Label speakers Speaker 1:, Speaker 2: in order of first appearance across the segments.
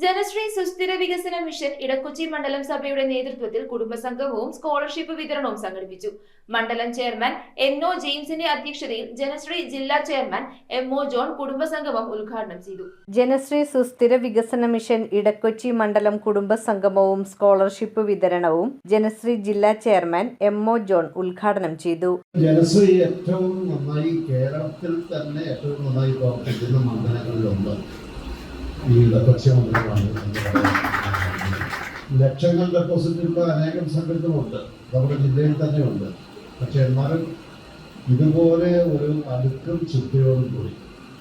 Speaker 1: ജനശ്രീ സുസ്ഥിര വികസന മിഷൻ ഇടക്കൊച്ചി മണ്ഡലം സഭയുടെ നേതൃത്വത്തിൽ കുടുംബസംഗമവും സ്കോളർഷിപ്പ് വിതരണവും സംഘടിപ്പിച്ചു. മണ്ഡലം ചെയർമാൻ NO ജെയിംസിന്റെ അധ്യക്ഷതയിൽ ജനശ്രീ ജില്ലാ ചെയർമാൻ MO ജോൺ കുടുംബസംഗമം ഉദ്ഘാടനം ചെയ്തു.
Speaker 2: ജനശ്രീ സുസ്ഥിര വികസന മിഷൻ ഇടക്കൊച്ചി മണ്ഡലം കുടുംബസംഗമവും സ്കോളർഷിപ്പ് വിതരണവും ജനശ്രീ ജില്ലാ ചെയർമാൻ MO ജോൺ ഉദ്ഘാടനം ചെയ്തു.
Speaker 3: ജനശ്രീ ഏറ്റവും നന്നായി കേരളത്തിൽ തന്നെ ഏറ്റവും നന്നായി പ്രവർത്തിക്കുന്ന മണ്ഡലങ്ങളിലൊന്ന് ഈ ഇടക്കൊച്ചി മണ്ഡലമാണ്. ലക്ഷങ്ങൾ ഡെപ്പോസിറ്റുള്ള അനേകം സംഘടനകളുണ്ട്, നമ്മുടെ ജില്ലയിൽ തന്നെയുണ്ട്. പക്ഷെ എന്നാലും ഇതുപോലെ ഒരു അടുക്കും ചിട്ടയോടും കൂടി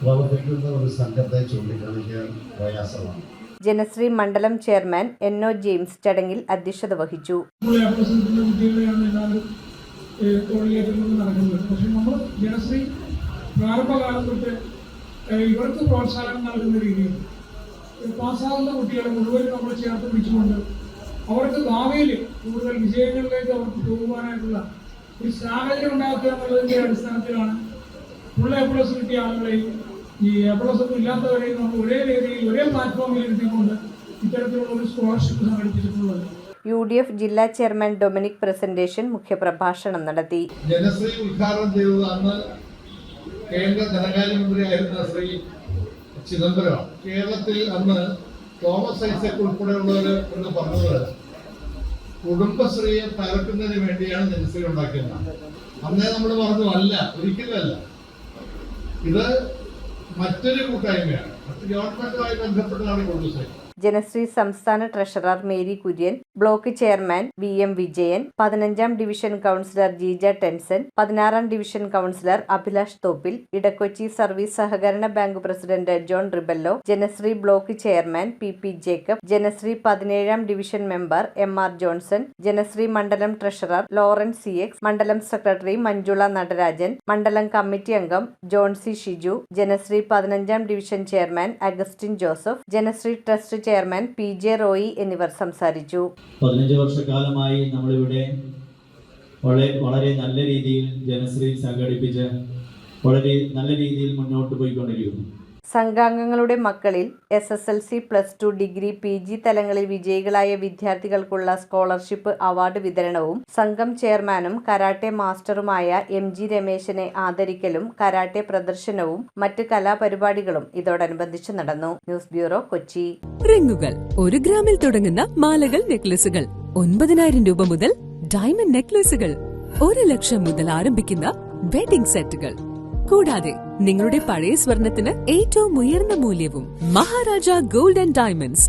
Speaker 3: പ്രവർത്തിക്കുന്ന ഒരു സംഘത്തെ ചൂണ്ടിക്കാണിക്കാൻ പ്രയാസമാണ്.
Speaker 2: ജനശ്രീ മണ്ഡലം ചെയർമാൻ NO ജെയിംസ് ചടങ്ങിൽ അധ്യക്ഷത വഹിച്ചു.
Speaker 4: പക്ഷെ നമ്മൾ ജനശ്രീ പ്രാരംഭകാലം തൊട്ട് ഇവർക്ക് പ്രോത്സാഹനം നൽകുന്ന രീതിയിൽ പാസ്സാകുന്ന കുട്ടികളെ മുഴുവൻ നമ്മൾ ചേർത്ത് പിടിച്ചുകൊണ്ട് അവർക്ക് ഭാവിയിൽ കൂടുതൽ വിജയങ്ങളിലേക്ക് അവർക്ക് പോകുവാനായിട്ടുള്ള ഒരു സാഹചര്യം ഉണ്ടാക്കുക എന്നുള്ളതിൻ്റെ അടിസ്ഥാനത്തിലാണ് ഫുൾ A+ കിട്ടിയ ആളുകളെയും ഈ A+ ഒന്നും ഇല്ലാത്തവരെയും നമ്മൾ ഒരേ രീതിയിൽ ഒരേ പ്ലാറ്റ്ഫോമിൽ ഇരുത്തിക്കൊണ്ട് ഇത്തരത്തിലുള്ള ഒരു സ്കോളർഷിപ്പ് സംഘടിപ്പിച്ചിട്ടുള്ളത്.
Speaker 2: UDF ജില്ലാ ചെയർമാൻ ഡൊമിനിക് പ്രസന്റേഷൻ മുഖ്യപ്രഭാഷണം നടത്തി.
Speaker 3: ജനശ്രീ ഉദ്ഘാടനം ചെയ്തത് അന്ന് കേന്ദ്ര ധനകാര്യമന്ത്രിയായിരുന്ന ശ്രീ ചിദംബരമാണ്. കേരളത്തിൽ അന്ന് തോമസ് ഐസക് ഉൾപ്പെടെയുള്ളവർ എന്ന് പറഞ്ഞത് കുടുംബശ്രീയെ തകർക്കുന്നതിന് വേണ്ടിയാണ് ജനശ്രീ ഉണ്ടാക്കിയത്. അന്നേ നമ്മൾ പറഞ്ഞു അല്ല, ഒരിക്കലല്ല, ഇത് മറ്റൊരു കൂട്ടായ്മയാണ്, മറ്റ് ഗവൺമെന്റുമായി ബന്ധപ്പെട്ടതാണ് കുടുംബശ്രീ.
Speaker 2: ജനശ്രീ സംസ്ഥാന treasurer Mary Kurian, block chairman VM Vijayan, 15ാം ഡിവിഷൻ കൗൺസിലർ ജീജ ടെൻസൻ, 16ാം division councillor Abhilash Thoppil, Edakochi service സഹകരണ bank president John Rebello, Janasree block chairman PP Jacob, Janasree 17ാം division member MR Johnson, Janasree മണ്ഡലം ട്രഷറർ ലോറൻസ് CX, മണ്ഡലം സെക്രട്ടറി മഞ്ജുള നടരാജൻ, മണ്ഡലം കമ്മിറ്റി അംഗം ജോൺസി ഷിജു, ജനശ്രീ 15ാം division chairman Augustine Joseph, Janasree trust chairman PJ Roy എന്നിവർ സംസാരിച്ചു.
Speaker 5: 15 വർഷക്കാലമായി നമ്മളിവിടെ വളരെ നല്ല രീതിയിൽ ജനശ്രീ സംഘടിപ്പിച്ച് വളരെ നല്ല രീതിയിൽ മുന്നോട്ട് പോയിക്കൊണ്ടിരിക്കുന്നു.
Speaker 2: സംഘാംഗങ്ങളുടെ മക്കളിൽ SSLC, +2, ഡിഗ്രി, PG തലങ്ങളിൽ വിജയികളായ വിദ്യാർത്ഥികൾക്കുള്ള സ്കോളർഷിപ്പ് അവാർഡ് വിതരണവും സംഘം ചെയർമാനും കരാട്ടെ മാസ്റ്ററുമായ MG രമേശനെ ആദരിക്കലും കരാട്ടെ പ്രദർശനവും മറ്റ് കലാപരിപാടികളും ഇതോടനുബന്ധിച്ച് നടന്നു. News bureau, Kochi.
Speaker 6: റിങ്ങുകൾ 1 ഗ്രാമിൽ തുടങ്ങുന്ന മാലകൾ, നെക്ലസുകൾ 9,000 രൂപ മുതൽ ഡയമണ്ട് നെക്ലസുകൾ 1 ലക്ഷം മുതൽ ആരംഭിക്കുന്ന വെഡിംഗ് സെറ്റുകൾ, കൂടാതെ നിങ്ങളുടെ പഴയ സ്വർണത്തിന് ഏറ്റവും ഉയർന്ന മൂല്യവും. Maharaja gold and diamonds,